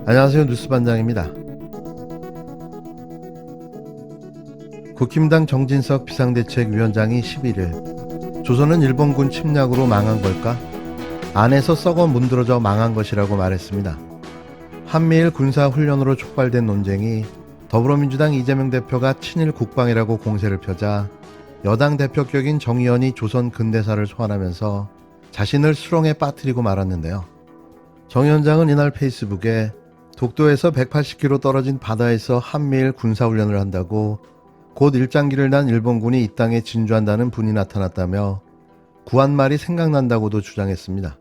안녕하세요. 뉴스반장입니다. 국힘당 정진석 비상대책위원장이 11일 조선은 일본군 침략으로 망한 걸까? 안에서 썩어 문드러져 망한 것이라고 말했습니다. 한미일 군사훈련으로 촉발된 논쟁이 더불어민주당 이재명 대표가 친일 국방이라고 공세를 펴자 여당 대표격인 정 의원이 조선 근대사를 소환하면서 자신을 수렁에 빠뜨리고 말았는데요. 정 위원장은 이날 페이스북에 독도에서 180km 떨어진 바다에서 한미일 군사훈련을 한다고 곧 일장기를 난 일본군이 이 땅에 진주한다는 분이 나타났다며 구한말이 생각난다고도 주장했습니다.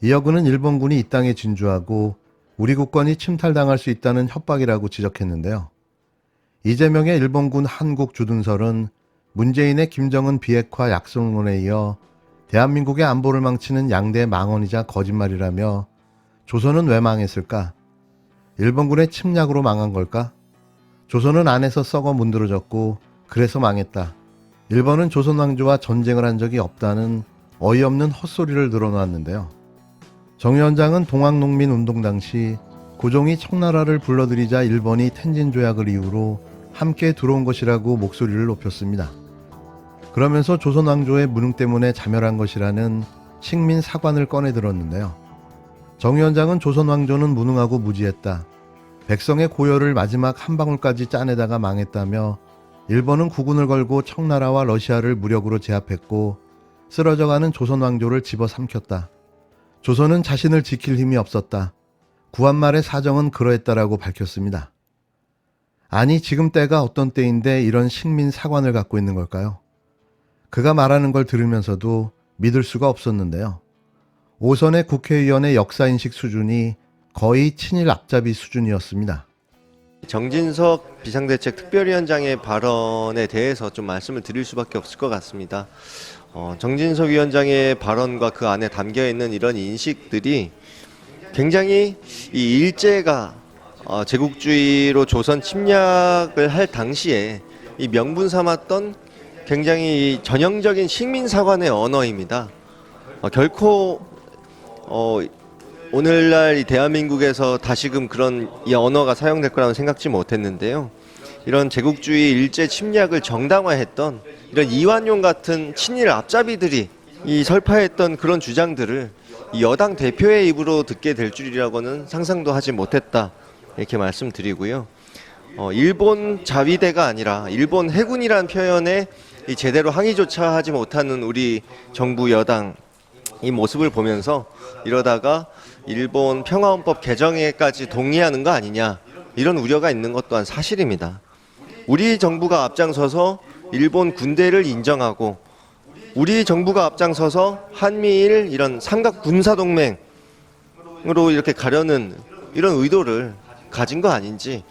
이어 그는 일본군이 이 땅에 진주하고 우리 국권이 침탈당할 수 있다는 협박이라고 지적했는데요. 이재명의 일본군 한국 주둔설은 문재인의 김정은 비핵화 약속론에 이어 대한민국의 안보를 망치는 양대 망언이자 거짓말이라며 조선은 왜 망했을까? 일본군의 침략으로 망한 걸까? 조선은 안에서 썩어 문드러졌고 그래서 망했다. 일본은 조선 왕조와 전쟁을 한 적이 없다는 어이없는 헛소리를 늘어놓았는데요. 정 위원장은 동학농민운동 당시 고종이 청나라를 불러들이자 일본이 텐진 조약을 이유로 함께 들어온 것이라고 목소리를 높였습니다. 그러면서 조선 왕조의 무능 때문에 자멸한 것이라는 식민 사관을 꺼내 들었는데요. 정 위원장은 조선 왕조는 무능하고 무지했다. 백성의 고열을 마지막 한 방울까지 짜내다가 망했다며 일본은 국운을 걸고 청나라와 러시아를 무력으로 제압했고 쓰러져가는 조선 왕조를 집어삼켰다. 조선은 자신을 지킬 힘이 없었다. 구한말의 사정은 그러했다라고 밝혔습니다. 아니 지금 때가 어떤 때인데 이런 식민 사관을 갖고 있는 걸까요? 그가 말하는 걸 들으면서도 믿을 수가 없었는데요. 오선의 국회의원의 역사인식 수준이 거의 친일 앞잡이 수준이었습니다. 정진석 비상대책 특별위원장의 발언에 대해서 좀 말씀을 드릴 수밖에 없을 것 같습니다. 정진석 위원장의 발언과 그 안에 담겨있는 이런 인식들이 굉장히 이 일제가 제국주의로 조선 침략을 할 당시에 이 명분 삼았던 굉장히 전형적인 식민사관의 언어입니다. 결코 오늘날 이 대한민국에서 다시금 그런 이 언어가 사용될 거라고 생각지 못했는데요. 이런 제국주의 일제 침략을 정당화했던 이런 이완용 같은 친일 앞잡이들이 이 설파했던 그런 주장들을 이 여당 대표의 입으로 듣게 될 줄이라고는 상상도 하지 못했다, 이렇게 말씀드리고요. 일본 자위대가 아니라 일본 해군이라는 표현에 이 제대로 항의조차 하지 못하는 우리 정부 여당 이 모습을 보면서 이러다가 일본 평화헌법 개정에까지 동의하는 거 아니냐, 이런 우려가 있는 것 또한 사실입니다. 우리 정부가 앞장서서 일본 군대를 인정하고 우리 정부가 앞장서서 한미일 이런 삼각 군사동맹으로 이렇게 가려는 이런 의도를 가진 거 아닌지.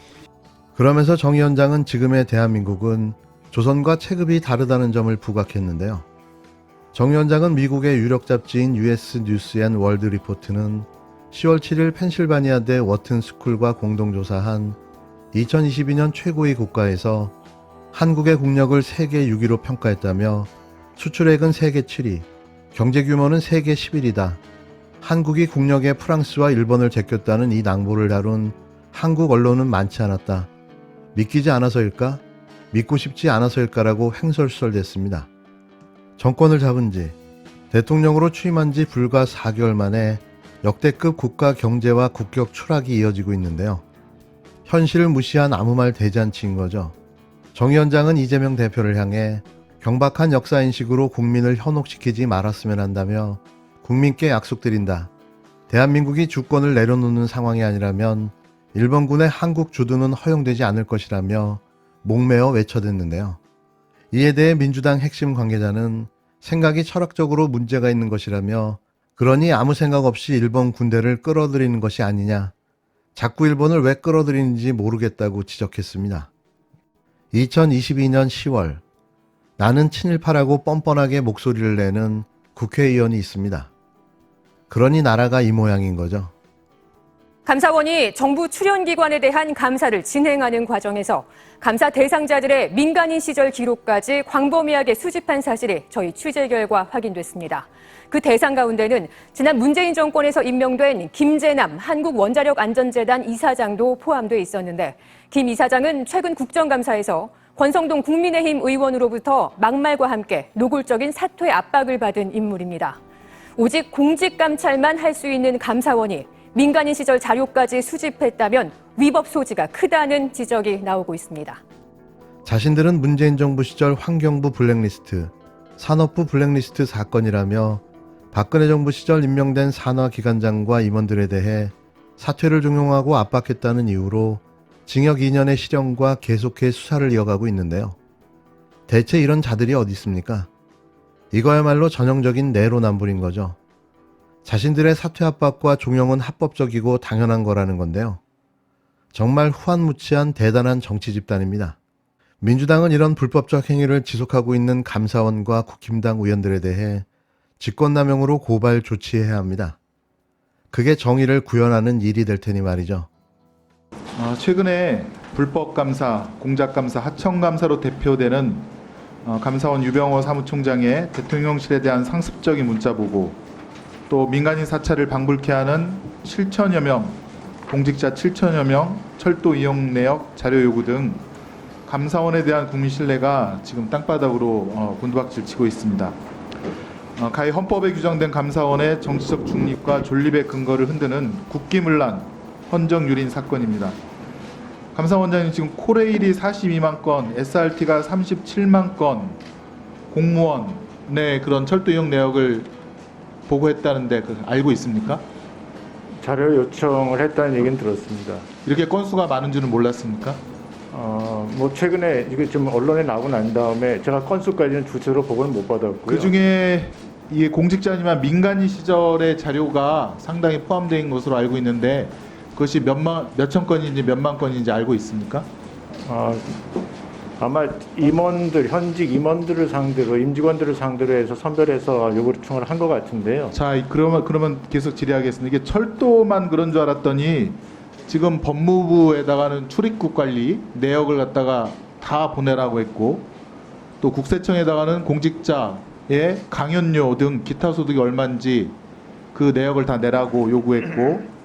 그러면서 정 위원장은 지금의 대한민국은 조선과 체급이 다르다는 점을 부각했는데요. 정 위원장은 미국의 유력 잡지인 US 뉴스 앤 월드 리포트는 10월 7일 펜실바니아대 워튼 스쿨과 공동조사한 2022년 최고위 국가에서 한국의 국력을 세계 6위로 평가했다며 수출액은 세계 7위, 경제규모는 세계 11위다. 한국이 국력에 프랑스와 일본을 제꼈다는 이 낭보를 다룬 한국 언론은 많지 않았다. 믿기지 않아서일까? 믿고 싶지 않아서일까라고 횡설수설됐습니다. 정권을 잡은 지, 대통령으로 취임한 지 불과 4개월 만에 역대급 국가 경제와 국격 추락이 이어지고 있는데요. 현실을 무시한 아무 말 대잔치인 거죠. 정 위원장은 이재명 대표를 향해 경박한 역사인식으로 국민을 현혹시키지 말았으면 한다며 국민께 약속드린다. 대한민국이 주권을 내려놓는 상황이 아니라면 일본군의 한국 주둔은 허용되지 않을 것이라며 목매어 외쳐댔는데요. 이에 대해 민주당 핵심 관계자는 생각이 철학적으로 문제가 있는 것이라며 그러니 아무 생각 없이 일본 군대를 끌어들이는 것이 아니냐. 자꾸 일본을 왜 끌어들이는지 모르겠다고 지적했습니다. 2022년 10월 나는 친일파라고 뻔뻔하게 목소리를 내는 국회의원이 있습니다. 그러니 나라가 이 모양인 거죠. 감사원이 정부 출연기관에 대한 감사를 진행하는 과정에서 감사 대상자들의 민간인 시절 기록까지 광범위하게 수집한 사실이 저희 취재 결과 확인됐습니다. 그 대상 가운데는 지난 문재인 정권에서 임명된 김재남 한국원자력안전재단 이사장도 포함돼 있었는데 김 이사장은 최근 국정감사에서 권성동 국민의힘 의원으로부터 막말과 함께 노골적인 사퇴 압박을 받은 인물입니다. 오직 공직감찰만 할 수 있는 감사원이 민간인 시절 자료까지 수집했다면 위법 소지가 크다는 지적이 나오고 있습니다. 자신들은 문재인 정부 시절 환경부 블랙리스트, 산업부 블랙리스트 사건이라며 박근혜 정부 시절 임명된 산하기관장과 임원들에 대해 사퇴를 종용하고 압박했다는 이유로 징역 2년의 실형과 계속해 수사를 이어가고 있는데요. 대체 이런 자들이 어디 있습니까? 이거야말로 전형적인 내로남불인 거죠. 자신들의 사퇴 압박과 종용은 합법적이고 당연한 거라는 건데요. 정말 후한무치한 대단한 정치 집단입니다. 민주당은 이런 불법적 행위를 지속하고 있는 감사원과 국힘당 의원들에 대해 직권남용으로 고발 조치해야 합니다. 그게 정의를 구현하는 일이 될 테니 말이죠. 최근에 불법감사, 공작감사, 하청감사로 대표되는 감사원 유병호 사무총장의 대통령실에 대한 상습적인 문자 보고, 또 민간인 사찰을 방불케 하는 7천여 명, 공직자 7천여 명, 철도 이용 내역 자료 요구 등 감사원에 대한 국민 신뢰가 지금 땅바닥으로 곤두박질 치고 있습니다. 가히 헌법에 규정된 감사원의 정치적 중립과 존립의 근거를 흔드는 국기문란, 헌정유린 사건입니다. 감사원장님 지금 코레일이 42만 건, SRT가 37만 건 공무원의 그런 철도 이용 내역을 보고했다는데 알고 있습니까? 자료 요청을 했다는 얘기는 들었습니다. 이렇게 건수가 많은 줄은 몰랐습니까? 뭐 최근에 이게 좀 언론에 나오고 난 다음에 제가 건수까지는 주체로 보고는 못 받았고요. 그 중에 이 공직자니만 민간인 시절의 자료가 상당히 포함된 것으로 알고 있는데 그것이 몇천 건인지 몇만 건인지 알고 있습니까? 아마 임원들, 현직 임원들을 상대로, 임직원들을 상대로 해서 선별해서 요구청을 한 것 같은데요. 자, 그러면 계속 질의하겠습니다. 이게 철도만 그런 줄 알았더니 지금 법무부에다가는 출입국 관리 내역을 갖다가 다 보내라고 했고, 또 국세청에다가는 공직자의 강연료 등 기타 소득이 얼마인지 그 내역을 다 내라고 요구했고,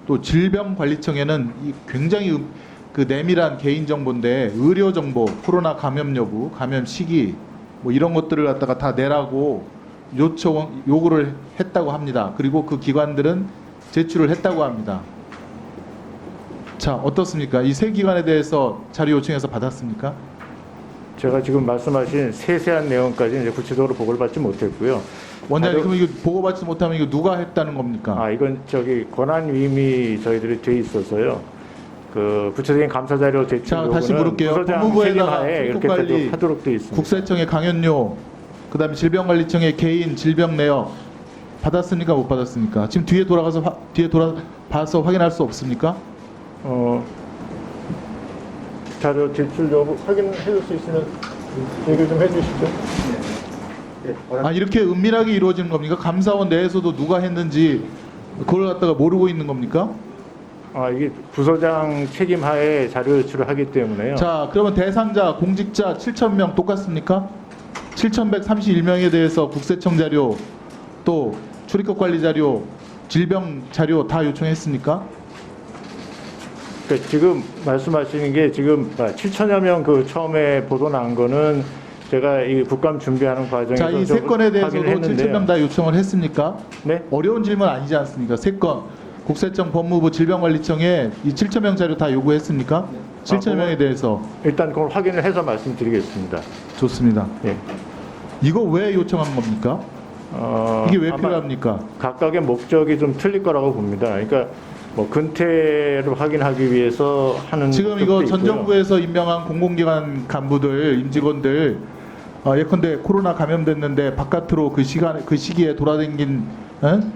또 질병관리청에는 이 굉장히 그 내밀한 개인정보인데 의료정보, 코로나 감염 여부, 감염 시기 뭐 이런 것들을 갖다가 다 내라고 요구를 했다고 합니다. 그리고 그 기관들은 제출을 했다고 합니다. 자, 어떻습니까? 이 세 기관에 대해서 자료 요청해서 받았습니까? 제가 지금 말씀하신 세세한 내용까지 이제 구체적으로 보고를 받지 못했고요. 원장님, 그럼 이거 보고받지 못하면 이거 누가 했다는 겁니까? 이건 권한 위임이 저희들이 돼 있어서요. 그 구체적인 감사 자료 제출 자, 다시 요구는 물을게요. 부서장 법무부에다가 책임하에 이렇게 출입국관리, 하도록 돼 있습니다. 국세청의 강연료, 그다음에 질병관리청의 개인 질병 내역 받았습니까? 못 받았습니까? 지금 뒤에 돌아봐서 확인할 수 없습니까? 자료 제출 여부 확인해 줄 수 있으면 얘기 좀 해주시죠. 이렇게 은밀하게 이루어지는 겁니까? 감사원 내에서도 누가 했는지 그걸 갖다가 모르고 있는 겁니까? 이게 부서장 책임하에 자료 제출을 하기 때문에요. 자, 그러면 대상자 공직자 7,000명 똑같습니까? 7,131명에 대해서 국세청 자료, 또 출입국 관리 자료, 질병 자료 다 요청했습니까? 그러니까 지금 말씀하시는 게 지금 7천여 명 그 처음에 보도 난 거는 제가 이 국감 준비하는 과정에서 자, 이 세 건에 대해서도 확인을 했는데요. 7,000명 다 요청을 했습니까? 네? 어려운 질문 아니지 않습니까? 세 건. 국세청, 법무부, 질병관리청에 이 7,000명 자료 다 요구했습니까? 7,000명에 대해서. 일단 그걸 확인을 해서 말씀드리겠습니다. 좋습니다. 예. 이거 왜 요청한 겁니까? 이게 왜 아마 필요합니까? 각각의 목적이 좀 틀릴 거라고 봅니다. 그러니까 뭐 근태를 확인하기 위해서 하는 지금 이거 목적도 전 있고요. 정부에서 임명한 공공기관 간부들, 임직원들 예컨대 코로나 감염됐는데 바깥으로 그 시기에 돌아다닌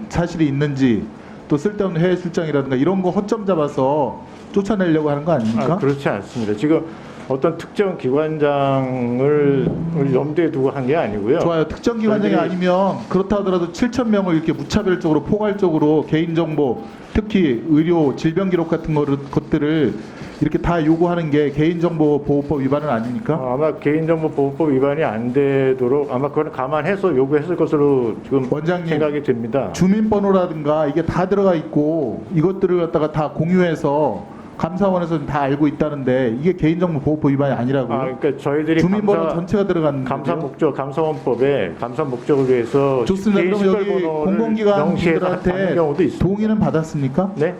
사실이 있는지, 또 쓸데없는 해외 출장이라든가 이런 거 허점 잡아서 쫓아내려고 하는 거 아닙니까? 그렇지 않습니다. 지금 어떤 특정 기관장을 염두에 두고 한 게 아니고요. 좋아요. 특정 기관장이 저희들이- 아니면 그렇다 하더라도 7,000명을 이렇게 무차별적으로 포괄적으로 개인정보 특히 의료 질병 기록 같은 것들을 이렇게 다 요구하는 게 개인정보보호법 위반은 아닙니까? 아마 개인정보보호법 위반이 안 되도록 아마 그걸 감안해서 요구했을 것으로 지금 원장님, 생각이 듭니다. 주민번호라든가 이게 다 들어가 있고 이것들을 갖다가 다 공유해서 감사원에서는 다 알고 있다는데 이게 개인정보보호법 위반이 아니라고요? 그러니까 저희들이 주민번호 전체가 들어갔는데 감사 목적, 감사원법에 감사 목적을 위해서 좋습니다. 그럼 여기 공공기관들한테 받는 경우도 있습니다. 동의는 받았습니까? 네?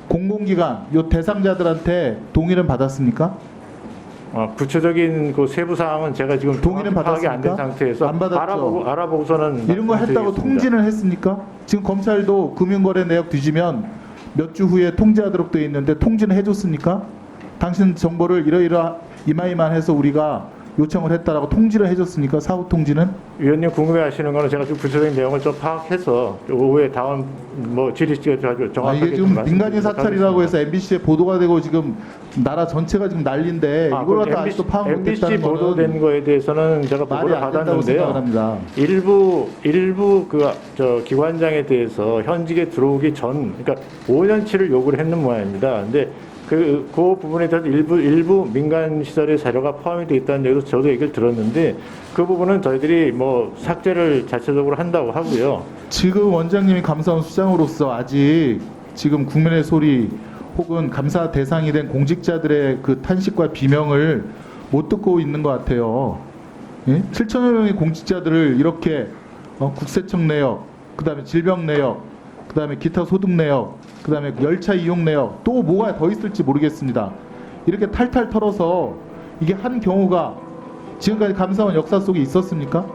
공공기관 요 대상자들한테 동의는 받았습니까? 구체적인 그 세부 사항은 제가 지금 동의는 파악이 안 된 받았습니까? 상태에서 안 받았죠. 알아보고서는 이런 거 했다고 말씀드리겠습니다. 통지는 했습니까? 지금 검찰도 금융거래 내역 뒤지면 몇 주 후에 통지하도록 되어 있는데 통지는 해줬습니까? 당신 정보를 이마이만해서 우리가 요청을 했다라고 통지를 해줬습니까? 사후 통지는? 위원님 궁금해하시는 거는 제가 지금 구체적인 내용을 좀 파악해서 오후에 다음 질의시간에 정확하게 이게 지금 민간인 말씀드리도록 사찰이라고 해서 하겠습니다. MBC에 보도가 되고 지금 나라 전체가 지금 난리인데 이걸 갖다 아직도 파악 MBC 못했다는 보도된 거는 거에 대해서는 제가 말이 보고를 안 된다고 생각을 받았는데요. 합니다. 일부 기관장에 대해서 현직에 들어오기 전, 그러니까 5년치를 요구를 했는 모양입니다. 근데 그 부분에 대해서 일부 민간 시설의 자료가 포함이 되어 있다는 얘기도 저도 얘기를 들었는데 그 부분은 저희들이 삭제를 자체적으로 한다고 하고요. 지금 원장님이 감사원 수장으로서 아직 지금 국민의 소리 혹은 감사 대상이 된 공직자들의 그 탄식과 비명을 못 듣고 있는 것 같아요. 예? 7천여 명의 공직자들을 이렇게 국세청 내역, 그다음에 질병 내역, 그다음에 기타 소득 내역, 그다음에 열차 이용 내역, 또 뭐가 더 있을지 모르겠습니다. 이렇게 탈탈 털어서 이게 한 경우가 지금까지 감사원 역사 속에 있었습니까?